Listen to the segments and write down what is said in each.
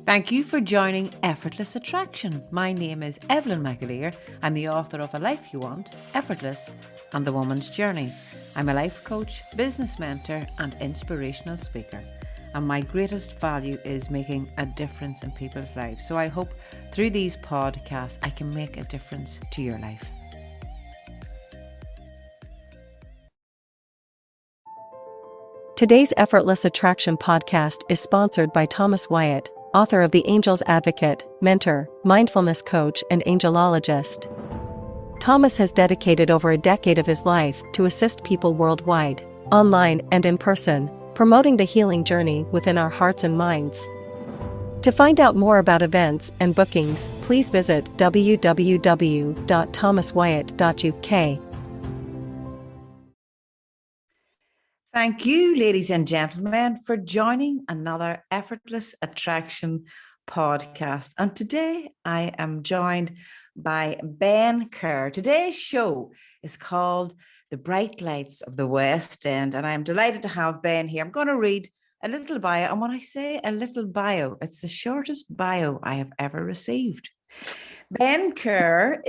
Thank you for joining Effortless Attraction. My name is Evelyn McAleer. I'm the author of A Life You Want, Effortless, and The Woman's Journey. I'm a life coach, business mentor, and inspirational speaker. And my greatest value is making a difference in people's lives. So I hope through these podcasts, I can make a difference to your life. Today's Effortless Attraction podcast is sponsored by Thomas Wyatt, author of The Angel's Advocate, mentor, mindfulness coach, and angelologist. Thomas has dedicated over a decade of his life to assist people worldwide, online and in person, promoting the healing journey within our hearts and minds. To find out more about events and bookings, please visit www.thomaswyatt.uk. Thank you, ladies and gentlemen, for joining another Effortless Attraction podcast. And today I am joined by Ben Kerr. Today's show is called The Bright Lights of the West End, and I'm delighted to have Ben here. I'm going to read a little bio, and when I say a little bio, it's the shortest bio I have ever received. Ben Kerr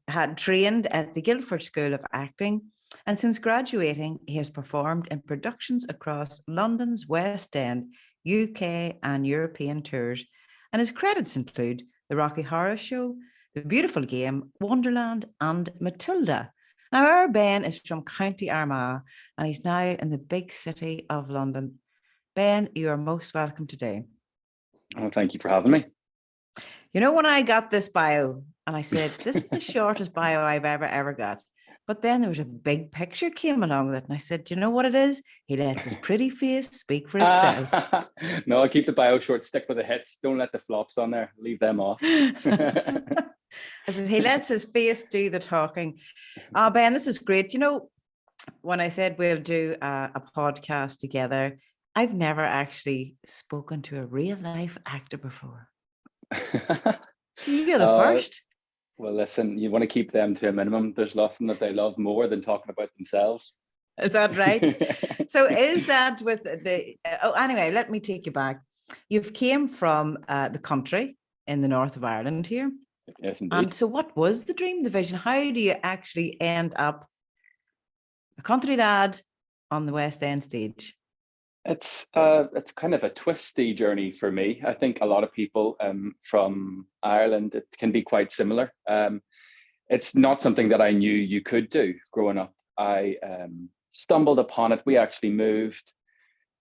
had trained at the Guildford School of Acting, and since graduating, he has performed in productions across London's West End, UK and European tours, and his credits include The Rocky Horror Show, The Beautiful Game, Wonderland, and Matilda. Now, our Ben is from County Armagh, and he's now in the big city of London. Ben, you are most welcome today. Oh, thank you for having me. You know, when I got this bio, and I said, this is the shortest bio I've ever got. But then there was a big picture came along with it. And I said, do you know what it is? He lets his pretty face speak for itself. No, I keep the bio short, stick with the hits. Don't let the flops on there. Leave them off. I said, he lets his face do the talking. Ben, this is great. You know, when I said we'll do a podcast together, I've never actually spoken to a real life actor before. You're the first. Well, listen, you want to keep them to a minimum. There's nothing that they love more than talking about themselves. Is that right? So is that with anyway, let me take you back. You've came from the country in the north of Ireland here. Yes, indeed. And so what was the dream, the vision? How do you actually end up a country lad on the West End stage? It's kind of a twisty journey for me. I think a lot of people from Ireland, it can be quite similar. It's not something that I knew you could do growing up. I stumbled upon it. We actually moved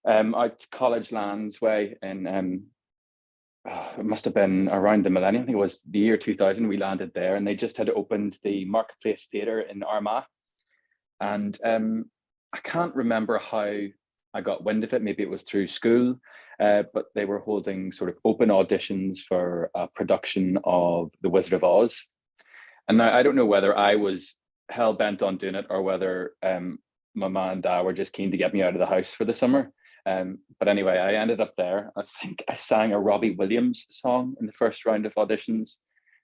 out College Lands way, and it must have been around the millennium. I think it was the year 2000 we landed there, and they just had opened the Marketplace Theatre in Armagh. And I can't remember how I got wind of it. Maybe it was through school, but they were holding sort of open auditions for a production of The Wizard of Oz. And now I don't know whether I was hell bent on doing it or whether my mum and dad were just keen to get me out of the house for the summer. But anyway, I ended up there. I think I sang a Robbie Williams song in the first round of auditions.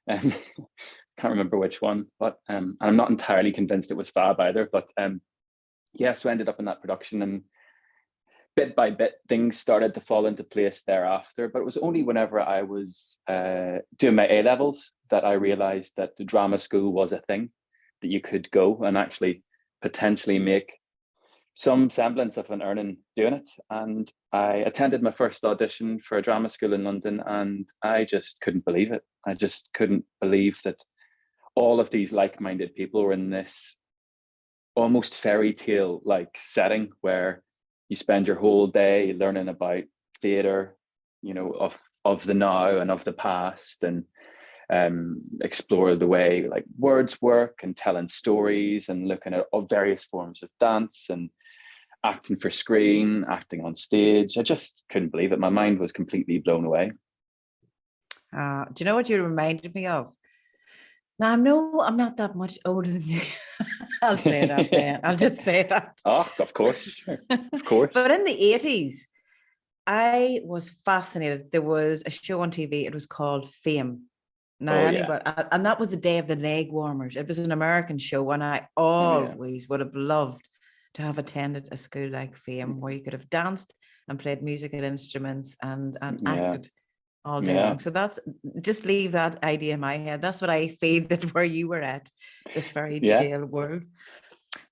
And can't remember which one, but I'm not entirely convinced it was Fab either. But yeah, so I ended up in that production, and bit by bit, things started to fall into place thereafter. But it was only whenever I was doing my A-levels that I realized that the drama school was a thing, that you could go and actually potentially make some semblance of an earning doing it. And I attended my first audition for a drama school in London, and I just couldn't believe it. I just couldn't believe that all of these like-minded people were in this almost fairy tale like setting where you spend your whole day learning about theatre, you know, of the now and of the past, and explore the way like words work and telling stories and looking at all various forms of dance and acting for screen, acting on stage. I just couldn't believe it. My mind was completely blown away. Do you know what you reminded me of? Now, I'm not that much older than you. I'll say that, Ben. I'll just say that. Oh, of course. Sure. Of course. But in the 80s, I was fascinated. There was a show on TV. It was called Fame. Now, and that was the day of the leg warmers. It was an American show, and I always would have loved to have attended a school like Fame, where you could have danced and played musical instruments and acted all day long. So that's, just leave that idea in my head. That's what I feel that where you were at, this fairy tale world.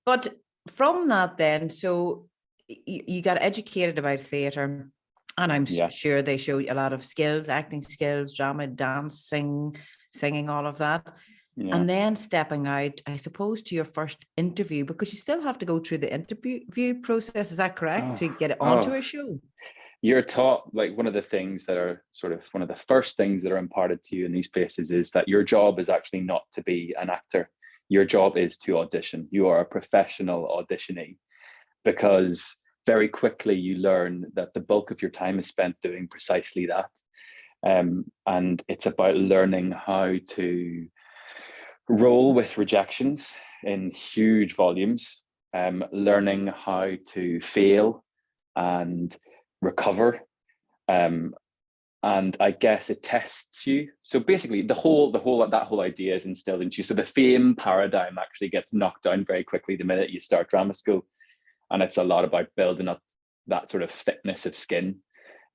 But from that then, so you got educated about theatre, and I'm sure they show you a lot of skills, acting skills, drama, dancing, singing, all of that. And then stepping out, I suppose, to your first interview, because you still have to go through the interview process. Is that correct? To get it onto a show? You're taught, like, one of the things that are sort of one of the first things that are imparted to you in these places is that your job is actually not to be an actor. Your job is to audition. You are a professional auditionee, because very quickly you learn that the bulk of your time is spent doing precisely that. And it's about learning how to roll with rejections in huge volumes, learning how to fail and recover. And I guess it tests you. So basically that whole idea is instilled into you. So the fame paradigm actually gets knocked down very quickly the minute you start drama school. And it's a lot about building up that sort of thickness of skin.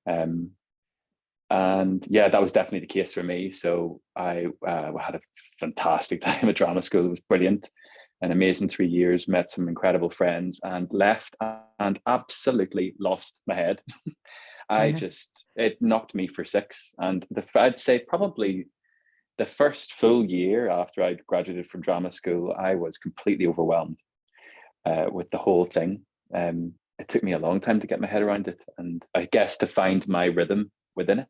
And yeah, that was definitely the case for me. So I had a fantastic time at drama school. It was brilliant. An amazing 3 years, met some incredible friends, and left and absolutely lost my head. It knocked me for six. And I'd say probably the first full year after I'd graduated from drama school, I was completely overwhelmed with the whole thing. It took me a long time to get my head around it, and I guess to find my rhythm within it.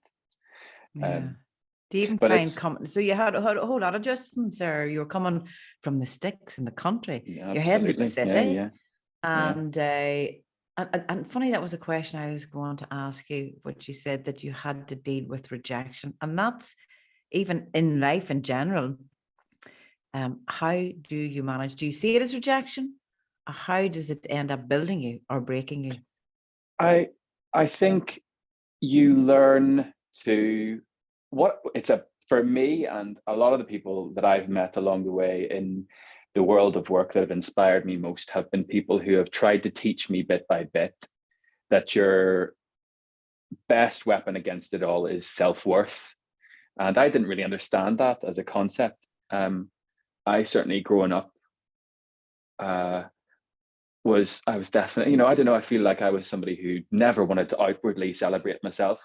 Do you even find so you had a whole lot of adjustments there? You were coming from the sticks in the country, you're heading to the city, and funny, that was a question I was going to ask you, what you said, that you had to deal with rejection, and that's even in life in general. How do you manage? Do you see it as rejection, or how does it end up building you or breaking you? I think you learn to for me, and a lot of the people that I've met along the way in the world of work that have inspired me most have been people who have tried to teach me bit by bit that your best weapon against it all is self-worth. And I didn't really understand that as a concept. I certainly, growing up, I was definitely, I don't know, I feel like I was somebody who never wanted to outwardly celebrate myself,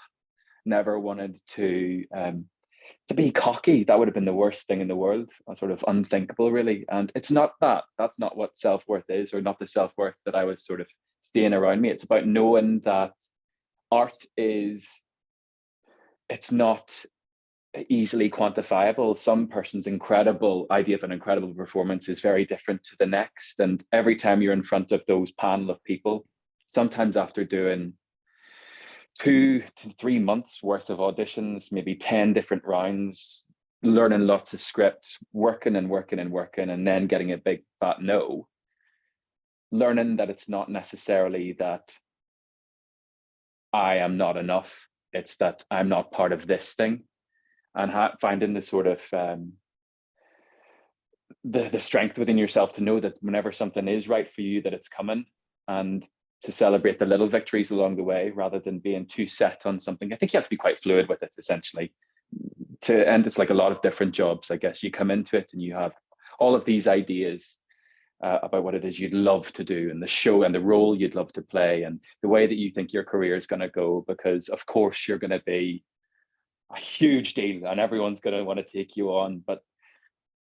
never wanted to be cocky. That would have been the worst thing in the world, sort of unthinkable, really. And it's not that. That's not what self-worth is, or not the self-worth that I was sort of seeing around me. It's about knowing that art it's not easily quantifiable. Some person's incredible idea of an incredible performance is very different to the next. And every time you're in front of those panel of people, sometimes after doing 2 to 3 months worth of auditions, maybe 10 different rounds, learning lots of scripts, working and working and working, and then getting a big fat no, learning that it's not necessarily that I am not enough, it's that I'm not part of this thing, and finding the sort of the strength within yourself to know that whenever something is right for you, that it's coming, and to celebrate the little victories along the way rather than being too set on something. I think you have to be quite fluid with it, essentially. And it's like a lot of different jobs, I guess. You come into it and you have all of these ideas about what it is you'd love to do, and the show and the role you'd love to play, and the way that you think your career is going to go, because of course you're going to be a huge deal and everyone's going to want to take you on. But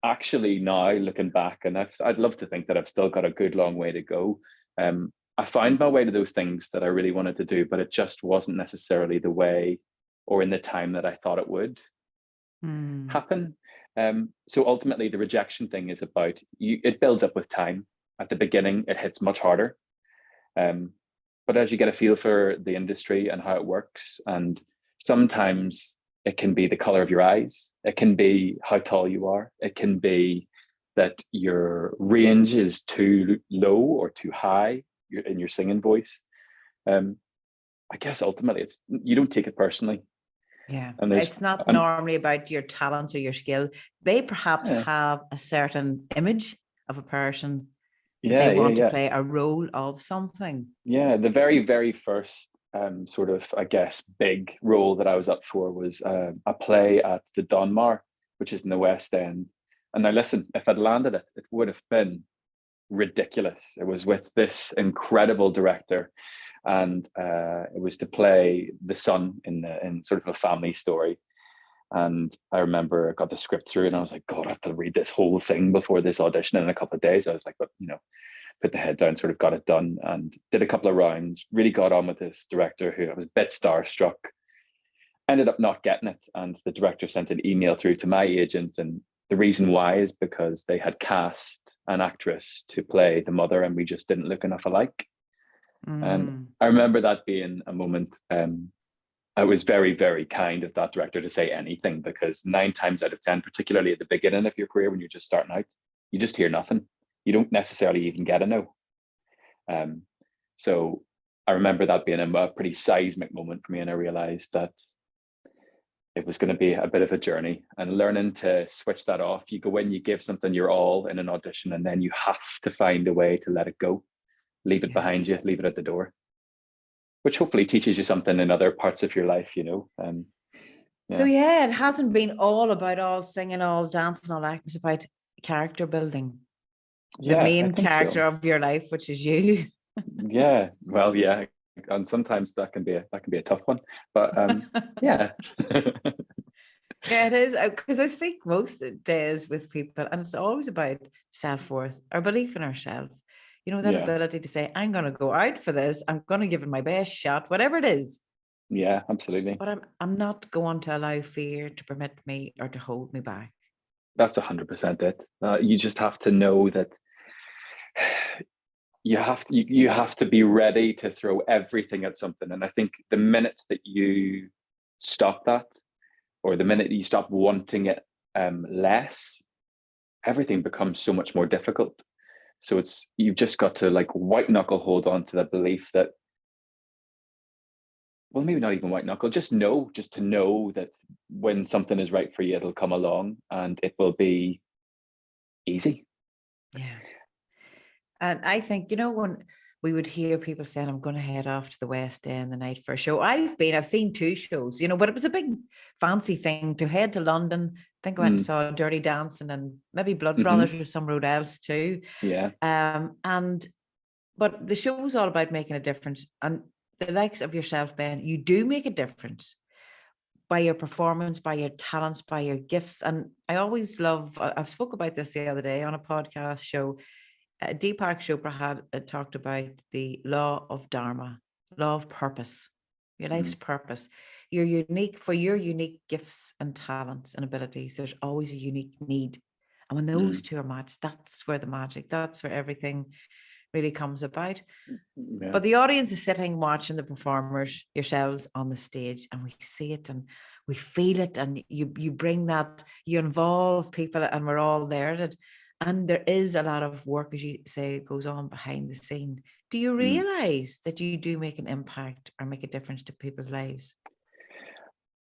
actually now, looking back, and I'd love to think that I've still got a good long way to go. I found my way to those things that I really wanted to do, but it just wasn't necessarily the way or in the time that I thought it would happen. So ultimately, the rejection thing is about it builds up with time. At the beginning, it hits much harder. But as you get a feel for the industry and how it works, and sometimes it can be the color of your eyes, it can be how tall you are, it can be that your range is too low or too high in your singing voice. I guess ultimately you don't take it personally. Yeah, and it's not normally about your talent or your skill. They perhaps have a certain image of a person that they want to play a role of something. Yeah, the very, very first sort of, I guess, big role that I was up for was a play at the Donmar, which is in the West End. And now listen, if I'd landed it, it would have been ridiculous. It was with this incredible director, and it was to play the son in sort of a family story. And I remember I got the script through, and I was like, God, I have to read this whole thing before this audition in a couple of days. I was like, but put the head down, sort of got it done, and did a couple of rounds. Really got on with this director, who I was a bit starstruck. Ended up not getting it, and the director sent an email through to my agent, and the reason why is because they had cast an actress to play the mother, and we just didn't look enough alike. And I remember that being a moment. I was very, very kind of that director to say anything, because 9 times out of 10, particularly at the beginning of your career when you're just starting out, you just hear nothing. You don't necessarily even get a no. So I remember that being a pretty seismic moment for me, and I realized that it was going to be a bit of a journey, and learning to switch that off. You go in, you give something your all in an audition, and then you have to find a way to let it go, leave it behind you, leave it at the door, which hopefully teaches you something in other parts of your life, So yeah, it hasn't been all about all singing, all dancing, all that. It's about character building. The main character of your life, which is you. Yeah, well, yeah, and sometimes that can be a tough one, but yeah. Yeah, it is, because I speak most days with people, and it's always about self-worth, our belief in ourselves. That ability to say, I'm going to go out for this. I'm going to give it my best shot, whatever it is. Yeah, absolutely. But I'm not going to allow fear to permit me or to hold me back. That's 100% it. You just have to know that you have to be ready to throw everything at something. And I think the minute that you stop that, or the minute you stop wanting it less, everything becomes so much more difficult. So you've just got to like white knuckle hold on to the belief that, well, maybe not even white knuckle, just to know that when something is right for you, it'll come along and it will be easy. Yeah. And I think, when we would hear people saying, I'm going to head off to the West End the night for a show. I've seen 2 shows, but it was a big fancy thing to head to London. I think I went and saw Dirty Dancing and maybe Blood Brothers or somewhere else too. Yeah. But the show was all about making a difference. And the likes of yourself, Ben, you do make a difference by your performance, by your talents, by your gifts. And I always I've spoke about this the other day on a podcast show. Deepak Chopra had talked about the law of Dharma, law of purpose, your life's purpose. You're unique for your unique gifts and talents and abilities. There's always a unique need. And when those two are matched, that's where the magic, that's where everything really comes about. Yeah. But the audience is sitting watching the performers, yourselves, on the stage, and we see it and we feel it, and you bring that, you involve people, and we're all there. And there is a lot of work, as you say, goes on behind the scene. Do you realize that you do make an impact or make a difference to people's lives?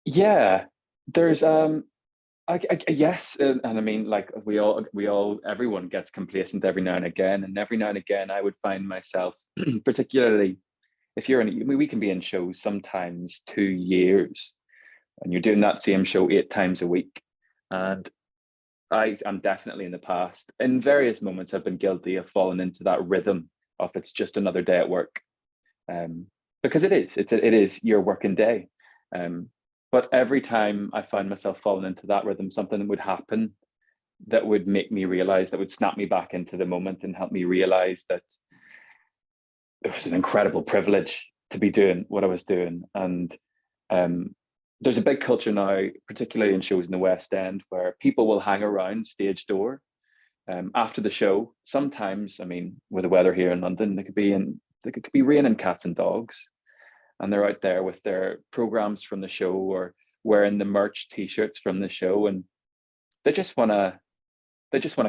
Yeah, there's yes, and I mean, like everyone gets complacent every now and again, and every now and again I would find myself, particularly if we can be in shows sometimes 2 years, and you're doing that same show 8 times a week, and I'm definitely in the past, in various moments, I've been guilty of falling into that rhythm of it's just another day at work, because it is your working day. But every time I find myself falling into that rhythm, something would happen that would make me realize, that would snap me back into the moment and help me realize that it was an incredible privilege to be doing what I was doing. And there's a big culture now, particularly in shows in the West End, where people will hang around stage door after the show. Sometimes, I mean, with the weather here in London, it could be raining cats and dogs, and they're out there with their programs from the show or wearing the merch T-shirts from the show, and they just want to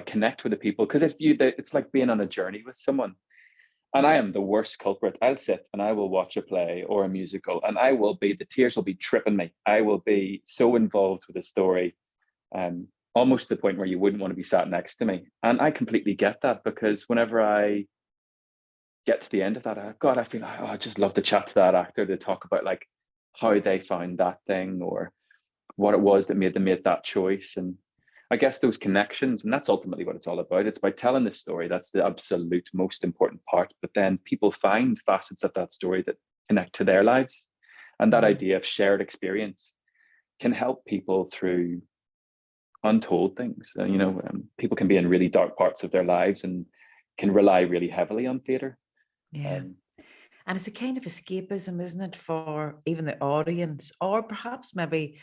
connect with the people, because it's like being on a journey with someone. And I am the worst culprit. I'll sit and I will watch a play or a musical, and the tears will be tripping me. I will be so involved with the story, almost to the point where you wouldn't want to be sat next to me. And I completely get that, because whenever I get to the end of that, God, I feel like, oh, I just love to chat to that actor to talk about like how they found that thing or what it was that made them make that choice. And I guess those connections, and that's ultimately what it's all about. It's by telling the story. That's the absolute most important part. But then people find facets of that story that connect to their lives. And that idea of shared experience can help people through untold things. People can be in really dark parts of their lives and can rely really heavily on theatre. Yeah. And it's a kind of escapism, isn't it, for even the audience, or perhaps maybe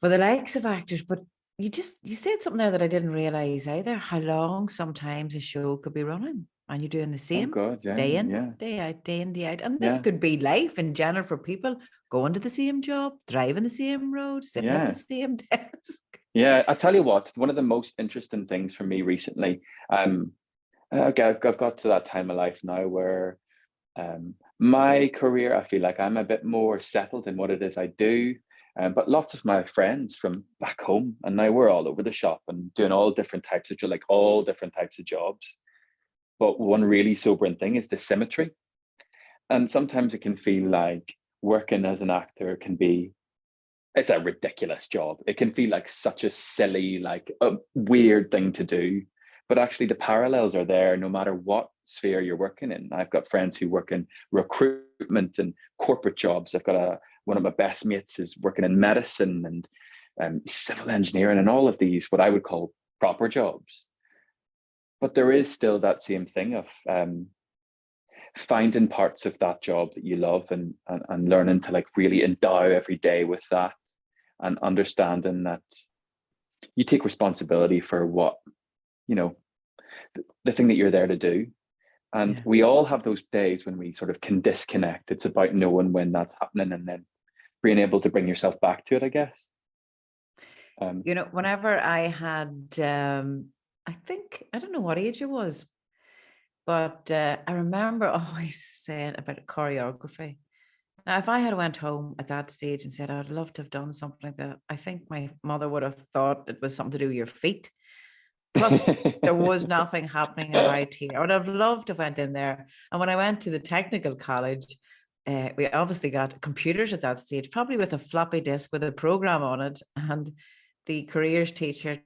for the likes of actors. But you said something there that I didn't realize either, how long sometimes a show could be running and you're doing the Oh same God, yeah, day in, yeah, day out, day in, day out. And this yeah, could be life in general for people going to the same job, driving the same road, sitting at the yeah. same desk. Yeah, I tell you what, one of the most interesting things for me recently, I've got to that time of life now where my career, I feel like I'm a bit more settled in what it is I do. But lots of my friends from back home, and now we're all over the shop and doing all different types of jobs. But one really sobering thing is the symmetry. And sometimes it can feel like working as an actor it's a ridiculous job. It can feel like such a silly, like a weird thing to do. But actually, the parallels are there no matter what sphere you're working in. I've got friends who work in recruitment and corporate jobs. One of my best mates is working in medicine and civil engineering and all of these, what I would call proper jobs. But there is still that same thing of finding parts of that job that you love and learning to like really endow every day with that, and understanding that you take responsibility for what, the thing that you're there to do. And we all have those days when we sort of can disconnect. It's about knowing when that's happening and then being able to bring yourself back to it, I guess. Whenever I had, I think, I don't know what age it was, but I remember always saying about choreography. Now, if I had went home at that stage and said, I'd love to have done something like that, I think my mother would have thought it was something to do with your feet. Plus, there was nothing happening about here. I would have loved to have went in there. And when I went to the technical college, we obviously got computers at that stage, probably with a floppy disk with a program on it. And the careers teacher,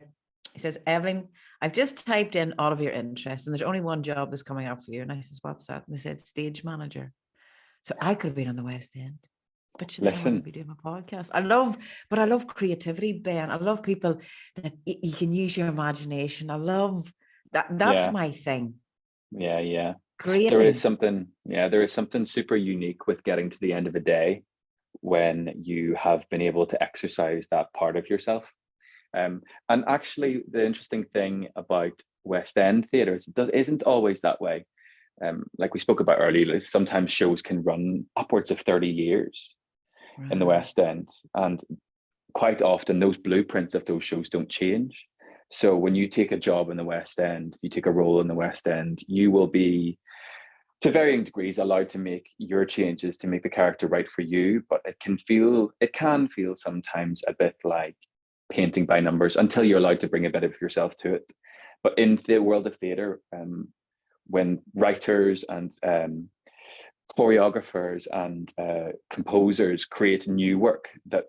he says, Evelyn, I've just typed in all of your interests and there's only one job that's coming up for you. And I says, what's that? And they said, stage manager. So I could have been on the West End. But then I want to be doing a podcast. I love creativity, Ben. I love people that you can use your imagination. I love that. That's my thing. Yeah. Creating. There is something super unique with getting to the end of a day when you have been able to exercise that part of yourself. And actually, the interesting thing about West End theatres, isn't always that way. Like we spoke about earlier, sometimes shows can run upwards of 30 years in the West End. And quite often those blueprints of those shows don't change. So when you take a job in the West End, you take a role in the West End, you will be, to varying degrees, allowed to make your changes to make the character right for you. But it can feel sometimes a bit like painting by numbers until you're allowed to bring a bit of yourself to it. But in the world of theatre, when writers and choreographers and composers create new work, that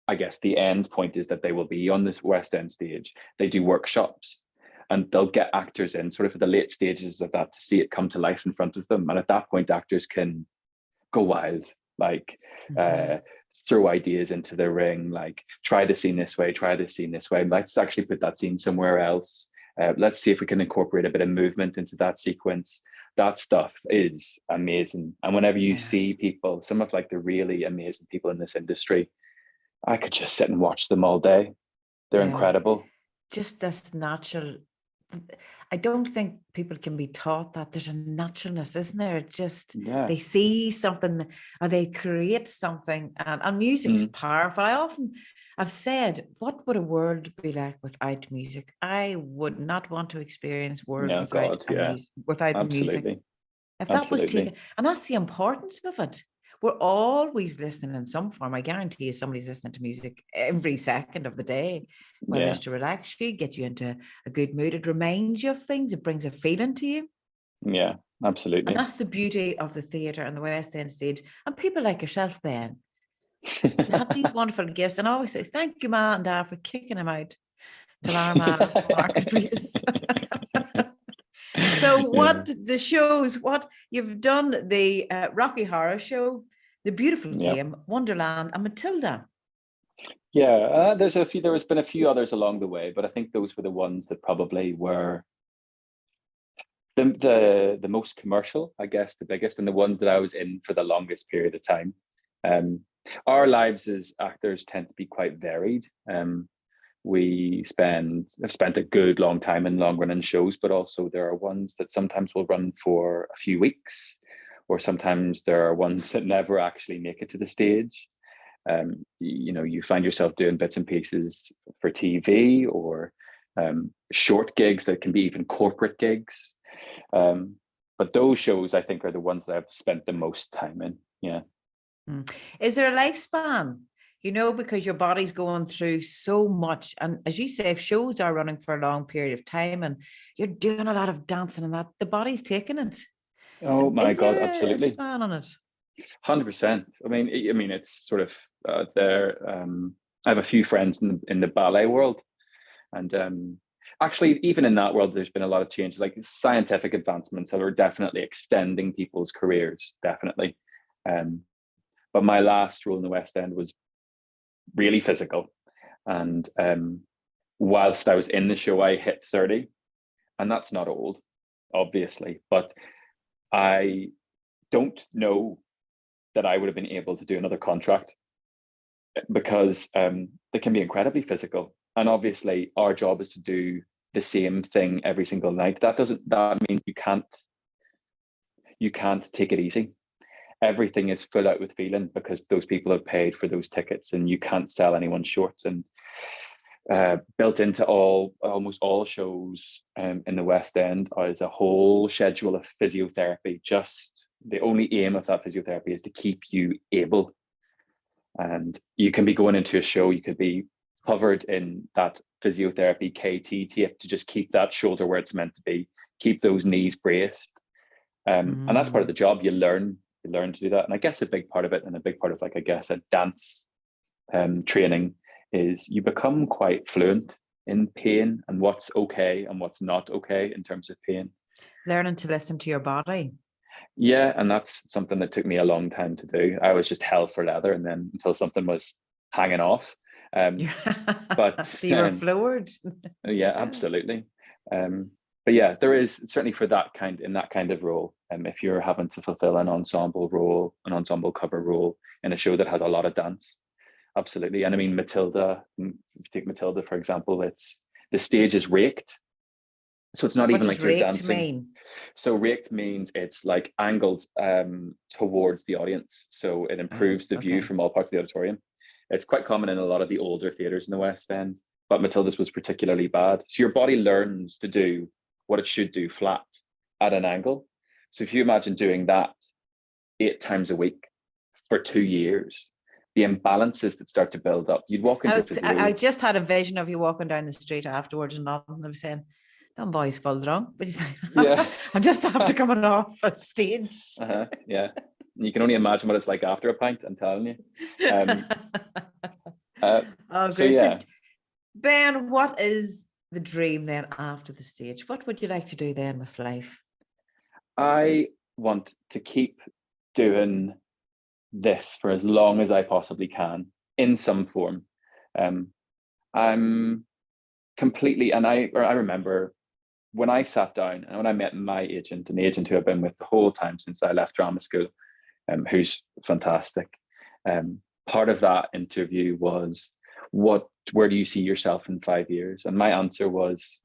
I guess the end point is that they will be on this West End stage. They do workshops and they'll get actors in sort of at the late stages of that to see it come to life in front of them. And at that point, actors can go wild, like throw ideas into the ring, like try the scene this way, let's actually put that scene somewhere else. Let's see if we can incorporate a bit of movement into that sequence. That stuff is amazing. And whenever you see people, some of like the really amazing people in this industry, I could just sit and watch them all day. They're incredible. Just this natural. I don't think people can be taught that. There's a naturalness, isn't there? Just they see something or they create something, and music's powerful. I've said, what would a world be like without music? I would not want to experience world without music. If that was taken, and that's the importance of it. We're always listening in some form. I guarantee you somebody's listening to music every second of the day, whether it's to relax you, get you into a good mood. It reminds you of things. It brings a feeling to you. Yeah. Absolutely. And that's the beauty of the theatre and the West End stage. And people like yourself, Ben, have these wonderful gifts. And I always say, thank you, Ma and Dad, for kicking him out to Armagh Marketplace. So Yeah. what the shows, what you've done, the Rocky Horror Show, The Beautiful Yeah. Game, Wonderland, and Matilda. Yeah, there's a few. There has been a few others along the way, but I think those were the ones that probably were the most commercial, I guess, the biggest, and the ones that I was in for the longest period of time. Um, our lives as actors tend to be quite varied. We have spent a good long time in long running shows, but also there are ones that sometimes will run for a few weeks, or sometimes there are ones that never actually make it to the stage. You find yourself doing bits and pieces for TV, or short gigs that can be even corporate gigs. But those shows, I think, are the ones that I've spent the most time in. Yeah. Is there a lifespan? Because your body's going through so much. And as you say, if shows are running for a long period of time and you're doing a lot of dancing and that, the body's taking it. Oh So my is God, there a absolutely. span on it? 100%. I mean, it's sort of there. I have a few friends in the ballet world, and actually, even in that world, there's been a lot of changes. Like scientific advancements are definitely extending people's careers, definitely. But my last role in the West End was really physical, and whilst I was in the show, I hit 30, and that's not old, obviously, but I don't know that I would have been able to do another contract, because they can be incredibly physical. And obviously our job is to do the same thing every single night. That means you can't take it easy. Everything is full out with feeling, because those people have paid for those tickets, and you can't sell anyone short. And built into almost all shows in the West End is a whole schedule of physiotherapy. Just the only aim of that physiotherapy is to keep you able. And you can be going into a show, you could be covered in that physiotherapy KT tape to just keep that shoulder where it's meant to be, keep those knees braced. And that's part of the job. You learn to do that. And I guess a big part of it, and a big part of, like, I guess, a dance training, is you become quite fluent in pain and what's okay and what's not okay in terms of pain. Learning to listen to your body. Yeah, and that's something that took me a long time to do. I was just hell for leather, and then until something was hanging off. But So you were floored. yeah, absolutely. But yeah, there is certainly for that kind of role. If you're having to fulfill an ensemble role, an ensemble cover role in a show that has a lot of dance, absolutely. And I mean, Matilda, if you take Matilda, for example, the stage is raked. So it's not What even does like you're raked dancing. mean? So raked means it's like angled towards the audience. So it improves the view Okay. from all parts of the auditorium. It's quite common in a lot of the older theatres in the West End, but Matilda's was particularly bad. So your body learns to do what it should do flat at an angle. So if you imagine doing that 8 times a week for 2 years, the imbalances that start to build up, you'd walk into I physio. just had a vision of you walking down the street afterwards and nothing. I was saying, "That boy's full drunk," but he's like, Yeah. "I'm just after coming off a stage." Yeah. You can only imagine what it's like after a pint, I'm telling you. Oh, So great. So, yeah, Ben, what is the dream then after the stage? What would you like to do then with life? I want to keep doing this for as long as I possibly can in some form. I'm completely, and I remember when I sat down and when I met my agent, and the agent who I've been with the whole time since I left drama school, who's fantastic. Part of that interview was, where do you see yourself in 5 years? And my answer was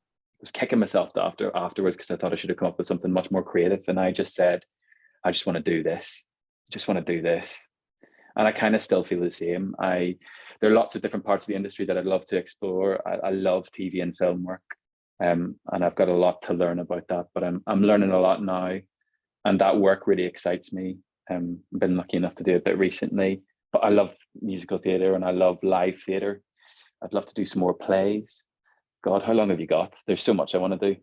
kicking myself afterwards, because I thought I should have come up with something much more creative. And I just said, I just want to do this. Just want to do this. And I kind of still feel the same. There are lots of different parts of the industry that I'd love to explore. I love TV and film work. And I've got a lot to learn about that, but I'm learning a lot now, and that work really excites me. I've been lucky enough to do a bit recently, but I love musical theatre and I love live theatre. I'd love to do some more plays. God, how long have you got? There's so much I want to do.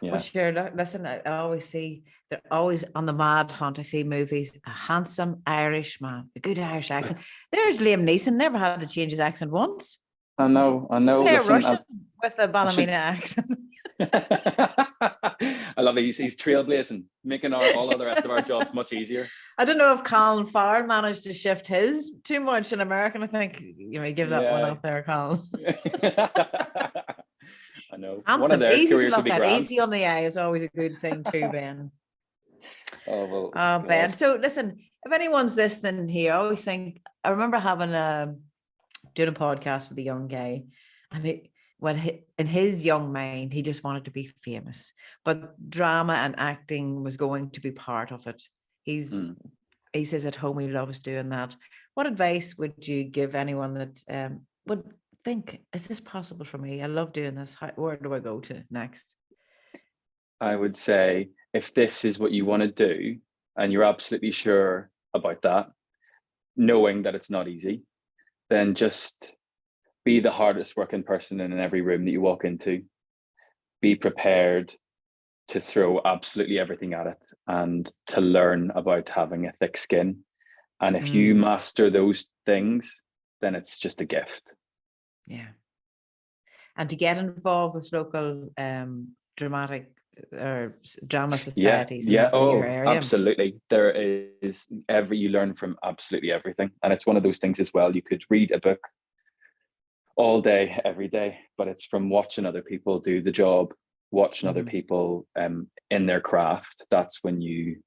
Well, sure. Listen, I always see they're always on the mad hunt. I see movies, a handsome Irish man, a good Irish accent. There's Liam Neeson, never had to change his accent once. I know. Play a Listen, Russian with a I should. Ballymena accent. I love it. He's trailblazing, making all of the rest of our jobs much easier. I don't know if Colin Farrell managed to shift his too much in American. I think you may give that one up there, Colin. I know. Handsome, one of their easy to careers would look be at, grand. easy on the eye is always a good thing too, Ben. Oh, well, Ben. So listen, if anyone's listening here, I always think I remember having doing a podcast with a young guy, and in his young mind, he just wanted to be famous, but drama and acting was going to be part of it. He says at home he loves doing that. What advice would you give anyone that would think, is this possible for me? I love doing this. Where do I go to next? I would say, if this is what you want to do and you're absolutely sure about that, knowing that it's not easy, then just be the hardest working person in every room that you walk into. Be prepared to throw absolutely everything at it and to learn about having a thick skin. And if you master those things, then it's just a gift. Yeah. And to get involved with local dramatic or drama societies in your area. Absolutely. There is you learn from absolutely everything. And it's one of those things as well. You could read a book all day, every day, but it's from watching other people do the job, watching other people in their craft. That's when you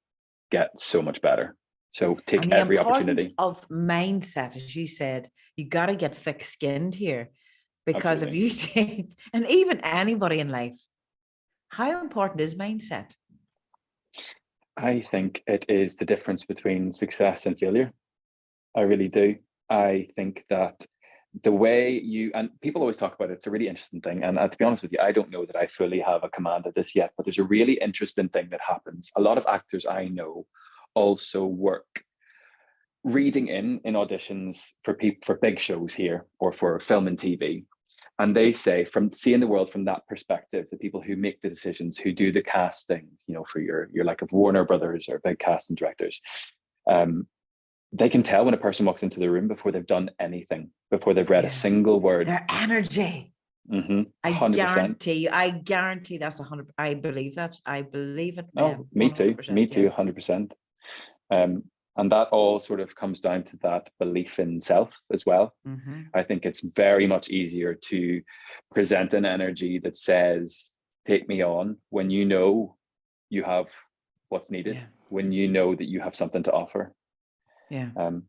get so much better. So take every opportunity. Of mindset, as you said, you got to get thick-skinned here, because Absolutely. If you take, and even anybody in life, how important is mindset? I think it is the difference between success and failure. I really do. I think that the way and people always talk about it, it's a really interesting thing. And to be honest with you, I don't know that I fully have a command of this yet, but there's a really interesting thing that happens. A lot of actors I know also work reading in auditions for big shows here or for film and TV. And they say, from seeing the world from that perspective, the people who make the decisions, who do the casting, for your like of Warner Brothers or big casting directors, they can tell when a person walks into the room before they've done anything, before they've read a single word. Their energy. 100%. I guarantee that's 100. I believe that. I believe it. Oh, me too. 100%. And that all sort of comes down to that belief in self as well. I think it's very much easier to present an energy that says, take me on, when you know you have what's needed, when you know that you have something to offer. So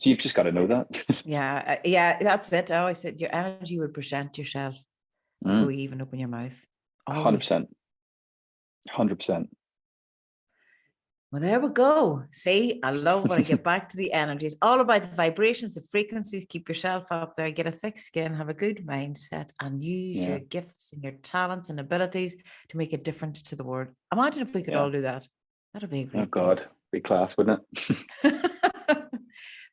you've just got to know that. Yeah, that's it. I always said your energy would present yourself before you even open your mouth. 100%. 100%. Well, there we go. See, I love when I get back to the energy. It's all about the vibrations, the frequencies. Keep yourself up there, get a thick skin, have a good mindset, and use your gifts and your talents and abilities to make a difference to the world. Imagine if we could all do that. That'd be a great. Oh God, be class, wouldn't it?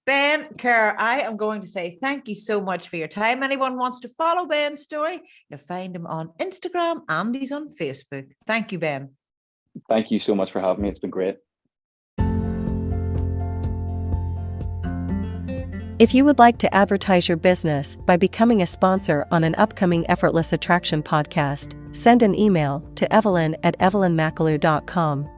Ben Kerr, I am going to say thank you so much for your time. Anyone wants to follow Ben's story, you'll find him on Instagram and he's on Facebook. Thank you, Ben. Thank you so much for having me. It's been great. If you would like to advertise your business by becoming a sponsor on an upcoming Effortless Attraction podcast, send an email to evelyn@evelynmcalew.com.